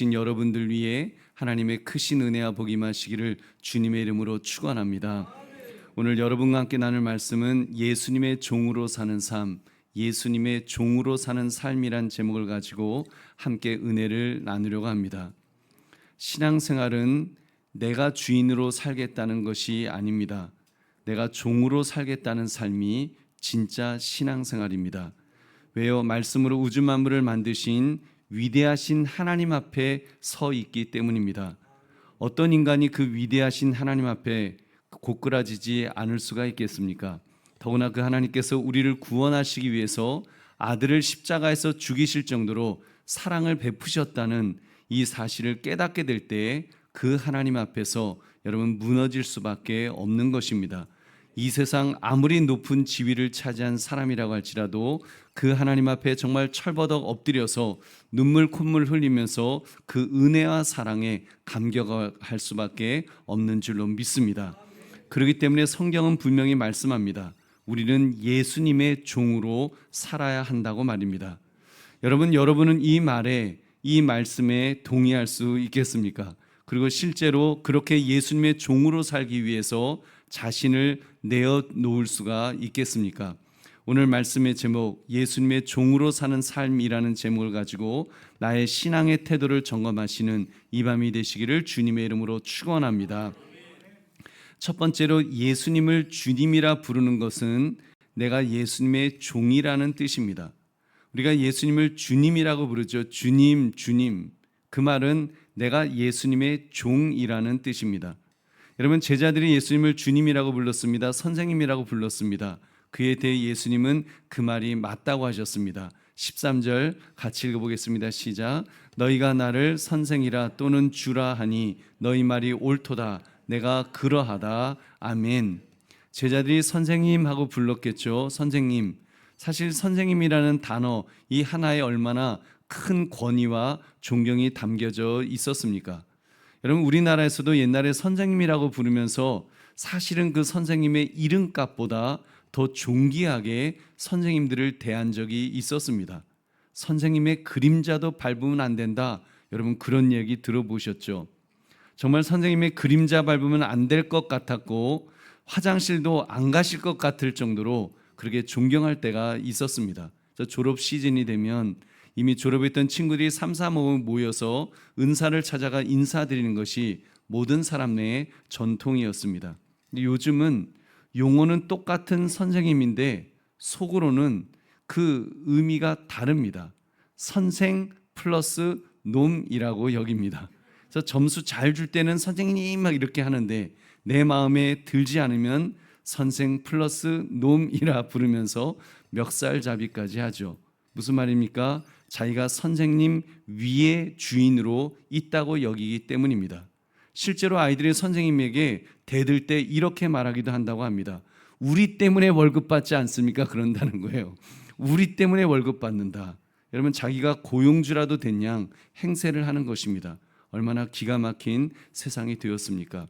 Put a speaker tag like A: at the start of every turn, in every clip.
A: 구하신 여러분들 위해 하나님의 크신 은혜와 복이 임하시기를 주님의 이름으로 축원합니다. 오늘 여러분과 함께 나눌 말씀은 예수님의 종으로 사는 삶, 예수님의 종으로 사는 삶이란 제목을 가지고 함께 은혜를 나누려고 합니다. 신앙생활은 내가 주인으로 살겠다는 것이 아닙니다. 내가 종으로 살겠다는 삶이 진짜 신앙생활입니다. 왜요? 말씀으로 우주 만물을 만드신 위대하신 하나님 앞에 서 있기 때문입니다. 어떤 인간이 그 위대하신 하나님 앞에 고꾸라지지 않을 수가 있겠습니까? 더구나 그 하나님께서 우리를 구원하시기 위해서 아들을 십자가에서 죽이실 정도로 사랑을 베푸셨다는 이 사실을 깨닫게 될 때에 그 하나님 앞에서 여러분 무너질 수밖에 없는 것입니다. 이 세상 아무리 높은 지위를 차지한 사람이라고 할지라도 그 하나님 앞에 정말 철버덕 엎드려서 눈물 콧물 흘리면서 그 은혜와 사랑에 감격할 수밖에 없는 줄로 믿습니다. 그렇기 때문에 성경은 분명히 말씀합니다. 우리는 예수님의 종으로 살아야 한다고 말입니다. 여러분은 이 말에, 이 말씀에 동의할 수 있겠습니까? 그리고 실제로 그렇게 예수님의 종으로 살기 위해서 자신을 내어놓을 수가 있겠습니까? 오늘 말씀의 제목, 예수님의 종으로 사는 삶이라는 제목을 가지고 나의 신앙의 태도를 점검하시는 이 밤이 되시기를 주님의 이름으로 축원합니다. 첫 번째로 예수님을 주님이라 부르는 것은 내가 예수님의 종이라는 뜻입니다. 우리가 예수님을 주님이라고 부르죠. 주님, 주님. 그 말은 내가 예수님의 종이라는 뜻입니다. 여러분, 제자들이 예수님을 주님이라고 불렀습니다. 선생님이라고 불렀습니다. 그에 대해 예수님은 그 말이 맞다고 하셨습니다. 13절 같이 읽어보겠습니다. 시작. 너희가 나를 선생이라 또는 주라 하니 너희 말이 옳도다. 내가 그러하다. 아멘. 제자들이 선생님 하고 불렀겠죠. 선생님. 사실 선생님이라는 단어 이 하나에 얼마나 큰 권위와 존경이 담겨져 있었습니까? 여러분, 우리나라에서도 옛날에 선생님이라고 부르면서 사실은 그 선생님의 이름값보다 더 존귀하게 선생님들을 대한 적이 있었습니다. 선생님의 그림자도 밟으면 안 된다. 여러분, 그런 얘기 들어보셨죠? 정말 선생님의 그림자 밟으면 안 될 것 같았고 화장실도 안 가실 것 같을 정도로 그렇게 존경할 때가 있었습니다. 졸업 시즌이 되면 이미 졸업했던 친구들이 3, 4, 5 모여서 은사를 찾아가 인사드리는 것이 모든 사람 내의 전통이었습니다. 근데 요즘은 용어는 똑같은 선생님인데 속으로는 그 의미가 다릅니다. 선생 플러스 놈이라고 여깁니다. 그래서 점수 잘 줄 때는 선생님 막 이렇게 하는데 내 마음에 들지 않으면 선생 플러스 놈이라 부르면서 멱살잡이까지 하죠. 무슨 말입니까? 자기가 선생님 위의 주인으로 있다고 여기기 때문입니다. 실제로 아이들이 선생님에게 대들 때 이렇게 말하기도 한다고 합니다. 우리 때문에 월급 받지 않습니까? 그런다는 거예요. 우리 때문에 월급 받는다. 여러분, 자기가 고용주라도 된 양 행세를 하는 것입니다. 얼마나 기가 막힌 세상이 되었습니까?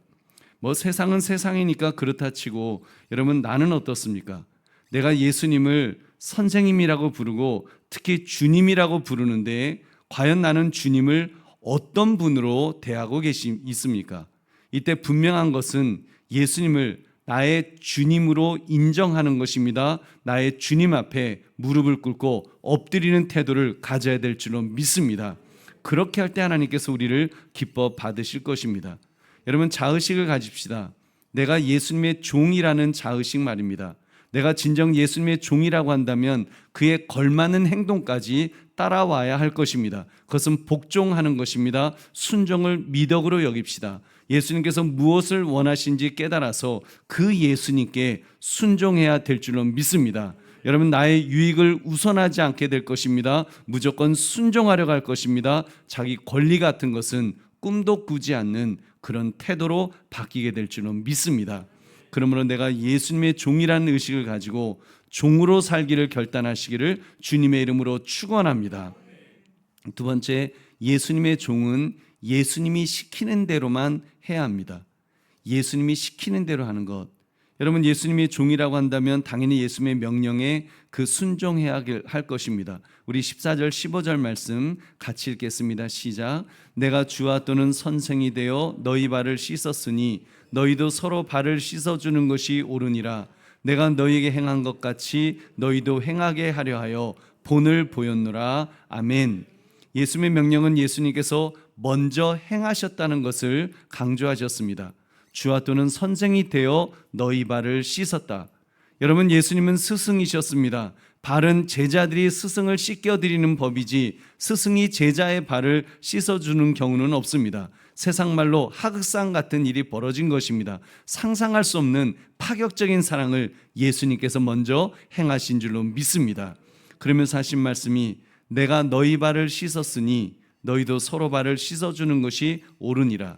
A: 세상은 세상이니까 그렇다 치고 여러분, 나는 어떻습니까? 내가 예수님을 선생님이라고 부르고 특히 주님이라고 부르는데 과연 나는 주님을 어떤 분으로 대하고 있습니까? 이때 분명한 것은 예수님을 나의 주님으로 인정하는 것입니다. 나의 주님 앞에 무릎을 꿇고 엎드리는 태도를 가져야 될 줄로 믿습니다. 그렇게 할 때 하나님께서 우리를 기뻐 받으실 것입니다. 여러분, 자의식을 가집시다. 내가 예수님의 종이라는 자의식 말입니다. 내가 진정 예수님의 종이라고 한다면 그에 걸맞는 행동까지 따라와야 할 것입니다. 그것은 복종하는 것입니다. 순종을 미덕으로 여깁시다. 예수님께서 무엇을 원하신지 깨달아서 그 예수님께 순종해야 될 줄로 믿습니다. 여러분, 나의 유익을 우선하지 않게 될 것입니다. 무조건 순종하려고 할 것입니다. 자기 권리 같은 것은 꿈도 꾸지 않는 그런 태도로 바뀌게 될 줄로 믿습니다. 그러므로 내가 예수님의 종이라는 의식을 가지고 종으로 살기를 결단하시기를 주님의 이름으로 축원합니다. 두 번째, 예수님의 종은 예수님이 시키는 대로만 해야 합니다. 예수님이 시키는 대로 하는 것. 여러분, 예수님의 종이라고 한다면 당연히 예수님의 명령에 그 순종해야 할 것입니다. 우리 14절 15절 말씀 같이 읽겠습니다. 시작. 내가 주와 또는 선생이 되어 너희 발을 씻었으니 너희도 서로 발을 씻어주는 것이 옳으니라. 내가 너희에게 행한 것 같이 너희도 행하게 하려 하여 본을 보였노라. 아멘. 예수님의 명령은 예수님께서 먼저 행하셨다는 것을 강조하셨습니다. 주와 또는 선생이 되어 너희 발을 씻었다. 여러분, 예수님은 스승이셨습니다. 발은 제자들이 스승을 씻겨드리는 법이지 스승이 제자의 발을 씻어주는 경우는 없습니다. 세상 말로 하극상 같은 일이 벌어진 것입니다. 상상할 수 없는 파격적인 사랑을 예수님께서 먼저 행하신 줄로 믿습니다. 그러면서 하신 말씀이 내가 너희 발을 씻었으니 너희도 서로 발을 씻어주는 것이 옳으니라.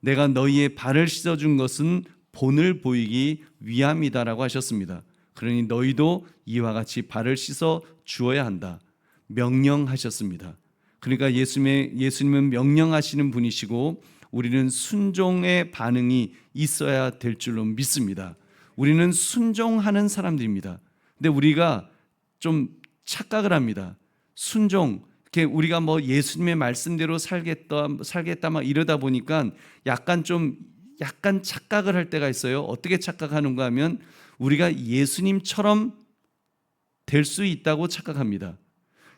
A: 내가 너희의 발을 씻어준 것은 본을 보이기 위함이다라고 하셨습니다. 그러니 너희도 이와 같이 발을 씻어 주어야 한다. 명령하셨습니다. 그러니까 예수님은 명령하시는 분이시고 우리는 순종의 반응이 있어야 될 줄로 믿습니다. 우리는 순종하는 사람들입니다. 근데 우리가 좀 착각을 합니다. 순종, 우리가 뭐 예수님의 말씀대로 살겠다 막 이러다 보니까 약간 착각을 할 때가 있어요. 어떻게 착각하는가 하면 우리가 예수님처럼 될 수 있다고 착각합니다.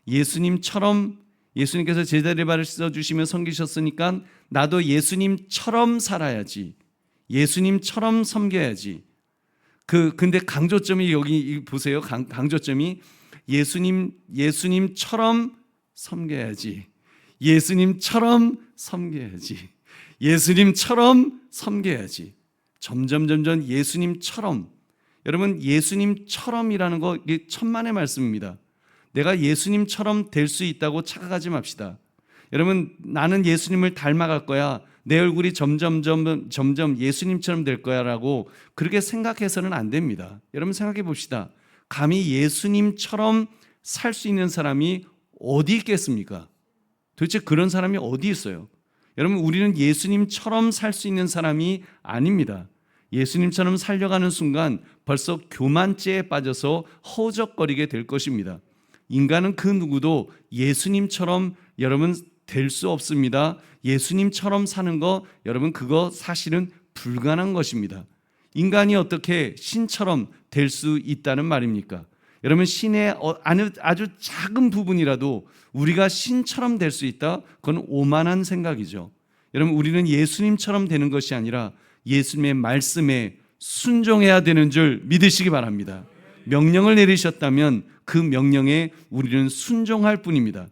A: 예수님께서 제자들의 발을 씻어주시며 섬기셨으니까 나도 예수님처럼 살아야지, 예수님처럼 섬겨야지. 근데 강조점이 여기 보세요. 강조점이 예수님처럼 섬겨야지, 예수님처럼 섬겨야지, 예수님처럼 섬겨야지. 점점 예수님처럼. 여러분, 예수님처럼이라는 거 이게 천만의 말씀입니다. 내가 예수님처럼 될 수 있다고 착각하지 맙시다. 여러분, 나는 예수님을 닮아갈 거야, 내 얼굴이 점점 예수님처럼 될 거야 라고 그렇게 생각해서는 안 됩니다. 여러분, 생각해 봅시다. 감히 예수님처럼 살 수 있는 사람이 어디 있겠습니까? 도대체 그런 사람이 어디 있어요? 여러분, 우리는 예수님처럼 살 수 있는 사람이 아닙니다. 예수님처럼 살려가는 순간 벌써 교만죄에 빠져서 허우적거리게 될 것입니다. 인간은 그 누구도 예수님처럼 여러분 될 수 없습니다. 예수님처럼 사는 거 여러분 그거 사실은 불가능한 것입니다. 인간이 어떻게 신처럼 될 수 있다는 말입니까? 여러분, 신의 아주 작은 부분이라도 우리가 신처럼 될 수 있다? 그건 오만한 생각이죠. 여러분, 우리는 예수님처럼 되는 것이 아니라 예수님의 말씀에 순종해야 되는 줄 믿으시기 바랍니다. 명령을 내리셨다면 그 명령에 우리는 순종할 뿐입니다.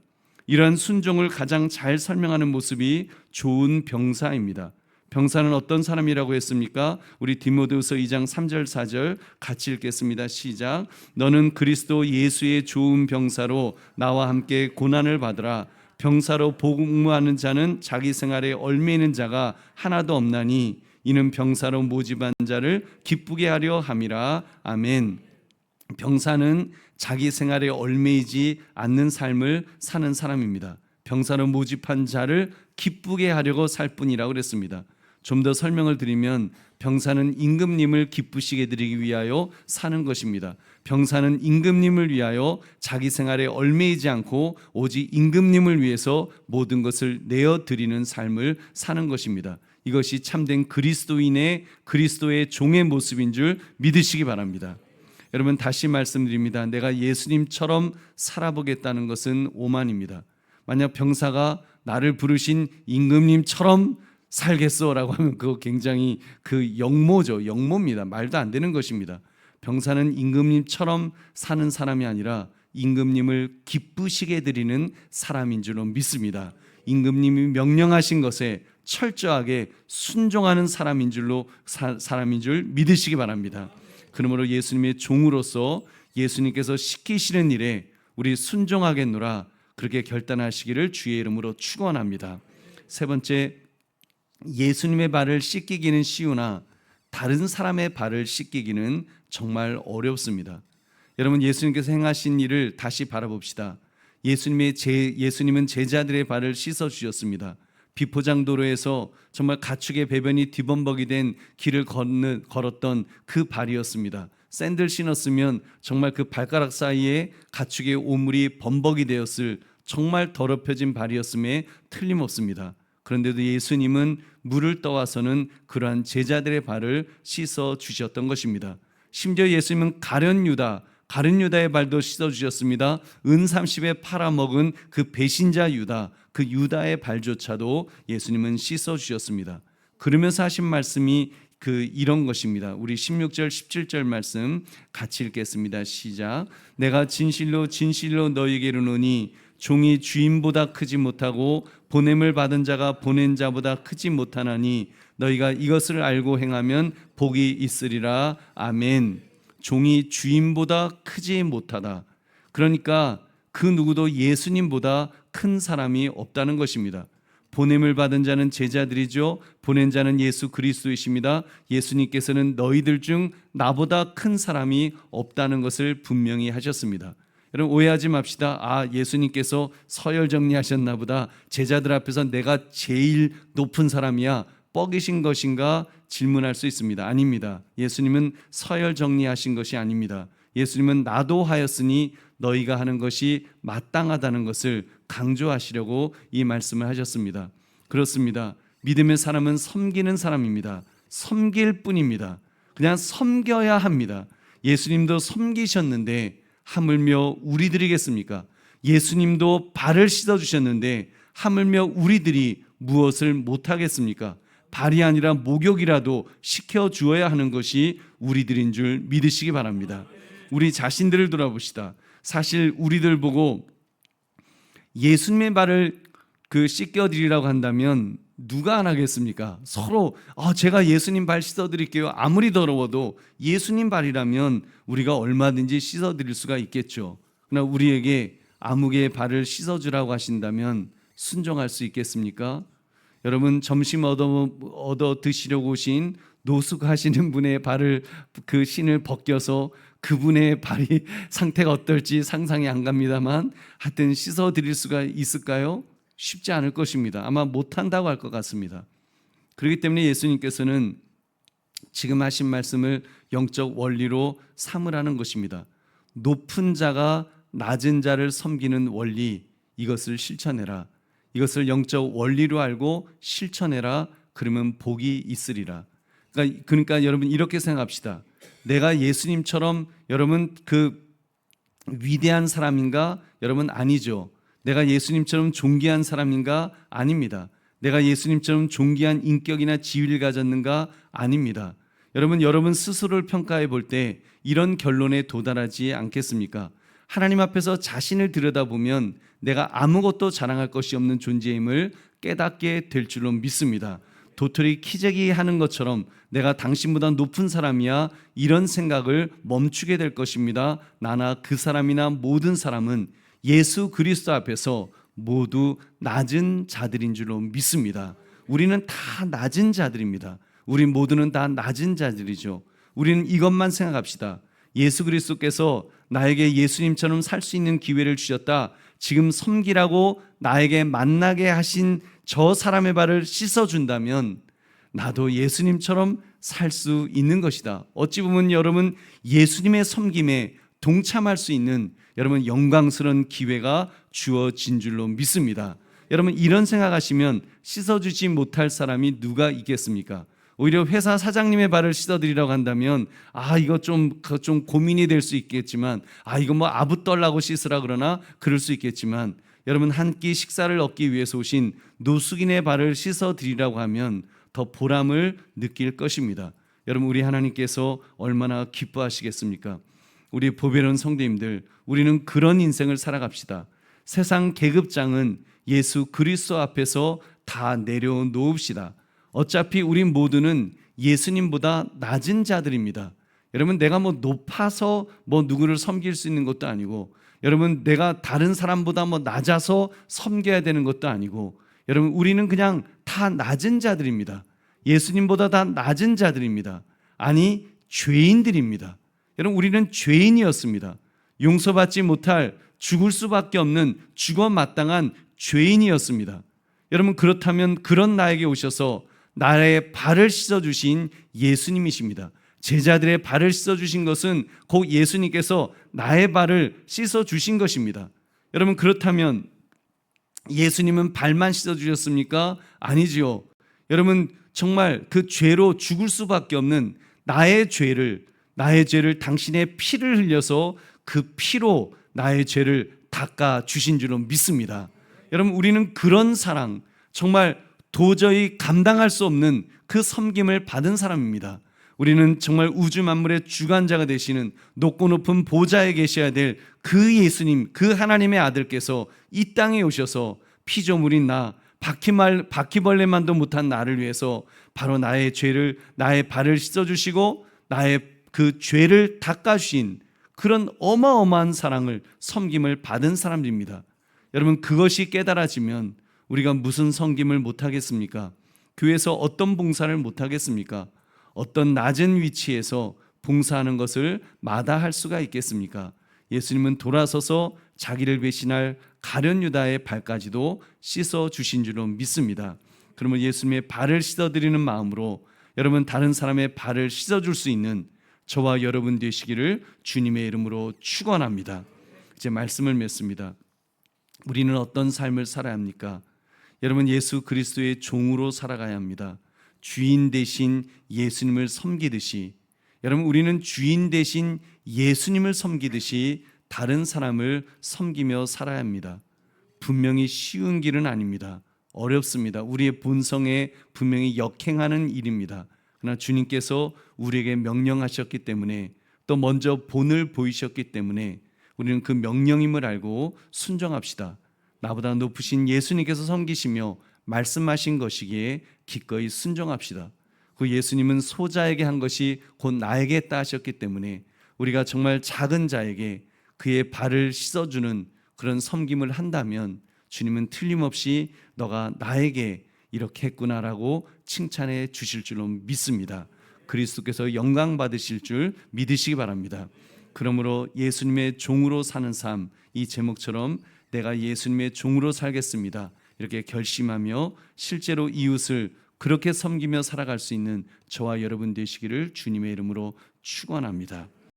A: 이러한 순종을 가장 잘 설명하는 모습이 좋은 병사입니다. 병사는 어떤 사람이라고 했습니까? 우리 디모데후서 2장 3절 4절 같이 읽겠습니다. 시작. 너는 그리스도 예수의 좋은 병사로 나와 함께 고난을 받으라. 병사로 복무하는 자는 자기 생활에 얽매이는 자가 하나도 없나니 이는 병사로 모집한 자를 기쁘게 하려 함이라. 아멘. 병사는 자기 생활에 얽매이지 않는 삶을 사는 사람입니다. 병사로 모집한 자를 기쁘게 하려고 살 뿐이라고 그랬습니다. 좀 더 설명을 드리면 병사는 임금님을 기쁘시게 드리기 위하여 사는 것입니다. 병사는 임금님을 위하여 자기 생활에 얽매이지 않고 오직 임금님을 위해서 모든 것을 내어드리는 삶을 사는 것입니다. 이것이 참된 그리스도의 종의 모습인 줄 믿으시기 바랍니다. 여러분, 다시 말씀드립니다. 내가 예수님처럼 살아보겠다는 것은 오만입니다. 만약 병사가 나를 부르신 임금님처럼 살겠어라고 하면 그거 굉장히 영모입니다. 말도 안 되는 것입니다. 병사는 임금님처럼 사는 사람이 아니라 임금님을 기쁘시게 드리는 사람인 줄로 믿습니다. 임금님이 명령하신 것에 철저하게 순종하는 사람인 줄 믿으시기 바랍니다. 그러므로 예수님의 종으로서 예수님께서 시키시는 일에 우리 순종하겠노라 그렇게 결단하시기를 주의 이름으로 축원합니다. 세 번째, 예수님의 발을 씻기기는 쉬우나 다른 사람의 발을 씻기기는 정말 어렵습니다. 여러분, 예수님께서 행하신 일을 다시 바라봅시다. 예수님은 제자들의 발을 씻어 주셨습니다. 비포장도로에서 정말 가축의 배변이 뒤범벅이 된 길을 걸었던 그 발이었습니다. 샌들 신었으면 정말 그 발가락 사이에 가축의 오물이 범벅이 되었을 정말 더럽혀진 발이었음에 틀림없습니다. 그런데도 예수님은 물을 떠와서는 그러한 제자들의 발을 씻어 주셨던 것입니다. 심지어 예수님은 가룟 유다의 발도 씻어 주셨습니다. 은 30에 팔아먹은 그 배신자 유다, 그 유다의 발조차도 예수님은 씻어 주셨습니다. 그러면서 하신 말씀이 이런 것입니다. 우리 16절 17절 말씀 같이 읽겠습니다. 시작. 내가 진실로 진실로 너희에게 이르노니 종이 주인보다 크지 못하고 보냄을 받은 자가 보낸 자보다 크지 못하나니 너희가 이것을 알고 행하면 복이 있으리라. 아멘. 종이 주인보다 크지 못하다. 그러니까 그 누구도 예수님보다 큰 사람이 없다는 것입니다. 보냄을 받은 자는 제자들이죠. 보낸 자는 예수 그리스도이십니다. 예수님께서는 너희들 중 나보다 큰 사람이 없다는 것을 분명히 하셨습니다. 여러분 오해하지 맙시다. 예수님께서 서열 정리하셨나 보다. 제자들 앞에서 내가 제일 높은 사람이야. 뻐기신 것인가 질문할 수 있습니다. 아닙니다. 예수님은 서열 정리하신 것이 아닙니다. 예수님은 나도 하였으니 너희가 하는 것이 마땅하다는 것을 강조하시려고 이 말씀을 하셨습니다. 그렇습니다. 믿음의 사람은 섬기는 사람입니다. 섬길 뿐입니다. 그냥 섬겨야 합니다. 예수님도 섬기셨는데 하물며 우리들이겠습니까? 예수님도 발을 씻어주셨는데 하물며 우리들이 무엇을 못하겠습니까? 발이 아니라 목욕이라도 시켜주어야 하는 것이 우리들인 줄 믿으시기 바랍니다. 우리 자신들을 돌아봅시다. 사실 우리들 보고 예수님의 발을 씻겨드리라고 한다면 누가 안 하겠습니까? 서로 제가 예수님 발 씻어드릴게요. 아무리 더러워도 예수님 발이라면 우리가 얼마든지 씻어드릴 수가 있겠죠. 그러나 우리에게 아무개의 발을 씻어주라고 하신다면 순종할 수 있겠습니까? 여러분 점심 얻어 드시려고 오신 노숙하시는 분의 발을 신을 벗겨서 그분의 발이 상태가 어떨지 상상이 안 갑니다만 하여튼 씻어드릴 수가 있을까요? 쉽지 않을 것입니다. 아마 못한다고 할 것 같습니다. 그렇기 때문에 예수님께서는 지금 하신 말씀을 영적 원리로 삼으라는 것입니다. 높은 자가 낮은 자를 섬기는 원리, 이것을 실천해라. 이것을 영적 원리로 알고 실천해라. 그러면 복이 있으리라. 그러니까 여러분 이렇게 생각합시다. 내가 예수님처럼 여러분 위대한 사람인가? 여러분 아니죠. 내가 예수님처럼 존귀한 사람인가? 아닙니다. 내가 예수님처럼 존귀한 인격이나 지위를 가졌는가? 아닙니다. 여러분 스스로를 평가해 볼 때 이런 결론에 도달하지 않겠습니까? 하나님 앞에서 자신을 들여다보면 내가 아무것도 자랑할 것이 없는 존재임을 깨닫게 될 줄로 믿습니다. 도토리 키재기 하는 것처럼 내가 당신보다 높은 사람이야, 이런 생각을 멈추게 될 것입니다. 나나 그 사람이나 모든 사람은 예수 그리스도 앞에서 모두 낮은 자들인 줄로 믿습니다. 우리는 다 낮은 자들입니다. 우리 모두는 다 낮은 자들이죠. 우리는 이것만 생각합시다. 예수 그리스도께서 나에게 예수님처럼 살 수 있는 기회를 주셨다. 지금 섬기라고 나에게 만나게 하신 저 사람의 발을 씻어준다면 나도 예수님처럼 살 수 있는 것이다. 어찌 보면 여러분 예수님의 섬김에 동참할 수 있는 여러분 영광스러운 기회가 주어진 줄로 믿습니다. 여러분 이런 생각하시면 씻어주지 못할 사람이 누가 있겠습니까? 오히려 회사 사장님의 발을 씻어드리라고 한다면 이거 좀 고민이 될 수 있겠지만 이거 뭐 아부 떨라고 씻으라 그러나 그럴 수 있겠지만 여러분 한 끼 식사를 얻기 위해서 오신 노숙인의 발을 씻어드리라고 하면 더 보람을 느낄 것입니다. 여러분 우리 하나님께서 얼마나 기뻐하시겠습니까? 우리 보배로운 성도님들, 우리는 그런 인생을 살아갑시다. 세상 계급장은 예수 그리스도 앞에서 다 내려놓읍시다. 어차피 우리 모두는 예수님보다 낮은 자들입니다. 여러분 내가 높아서 누구를 섬길 수 있는 것도 아니고, 여러분 내가 다른 사람보다 낮아서 섬겨야 되는 것도 아니고, 여러분 우리는 그냥 다 낮은 자들입니다. 예수님보다 다 낮은 자들입니다. 아니 죄인들입니다. 여러분 우리는 죄인이었습니다. 용서받지 못할 죽을 수밖에 없는 죽어 마땅한 죄인이었습니다. 여러분, 그렇다면 그런 나에게 오셔서 나의 발을 씻어주신 예수님이십니다. 제자들의 발을 씻어주신 것은 곧 예수님께서 나의 발을 씻어주신 것입니다. 여러분, 그렇다면 예수님은 발만 씻어주셨습니까? 아니지요. 여러분, 정말 그 죄로 죽을 수밖에 없는 나의 죄를 당신의 피를 흘려서 그 피로 나의 죄를 닦아 주신 줄로 믿습니다. 여러분, 우리는 그런 사랑, 정말 도저히 감당할 수 없는 그 섬김을 받은 사람입니다. 우리는 정말 우주 만물의 주관자가 되시는 높고 높은 보좌에 계셔야 될 그 예수님, 그 하나님의 아들께서 이 땅에 오셔서 피조물인 나, 바퀴벌레만도 못한 나를 위해서 바로 나의 발을 씻어주시고 나의 그 죄를 닦아주신 그런 어마어마한 사랑을, 섬김을 받은 사람입니다. 여러분, 그것이 깨달아지면 우리가 무슨 섬김을 못하겠습니까? 교회에서 어떤 봉사를 못하겠습니까? 어떤 낮은 위치에서 봉사하는 것을 마다할 수가 있겠습니까? 예수님은 돌아서서 자기를 배신할 가룟 유다의 발까지도 씻어 주신 줄로 믿습니다. 그러면 예수님의 발을 씻어드리는 마음으로 여러분, 다른 사람의 발을 씻어줄 수 있는 저와 여러분 되시기를 주님의 이름으로 축원합니다. 이제 말씀을 맺습니다. 우리는 어떤 삶을 살아야 합니까? 여러분, 예수 그리스도의 종으로 살아가야 합니다. 주인 대신 예수님을 섬기듯이, 여러분, 우리는 주인 대신 예수님을 섬기듯이 다른 사람을 섬기며 살아야 합니다. 분명히 쉬운 길은 아닙니다. 어렵습니다. 우리의 본성에 분명히 역행하는 일입니다. 그러나 주님께서 우리에게 명령하셨기 때문에, 또 먼저 본을 보이셨기 때문에 우리는 그 명령임을 알고 순종합시다. 나보다 높으신 예수님께서 섬기시며 말씀하신 것이기에 기꺼이 순종합시다. 그 예수님은 소자에게 한 것이 곧 나에게 했다 하셨기 때문에 우리가 정말 작은 자에게 그의 발을 씻어주는 그런 섬김을 한다면 주님은 틀림없이 너가 나에게 이렇게 했구나라고 칭찬해 주실 줄로 믿습니다. 그리스도께서 영광 받으실 줄 믿으시기 바랍니다. 그러므로 예수님의 종으로 사는 삶, 이 제목처럼 내가 예수님의 종으로 살겠습니다, 이렇게 결심하며 실제로 이웃을 그렇게 섬기며 살아갈 수 있는 저와 여러분 되시기를 주님의 이름으로 축원합니다.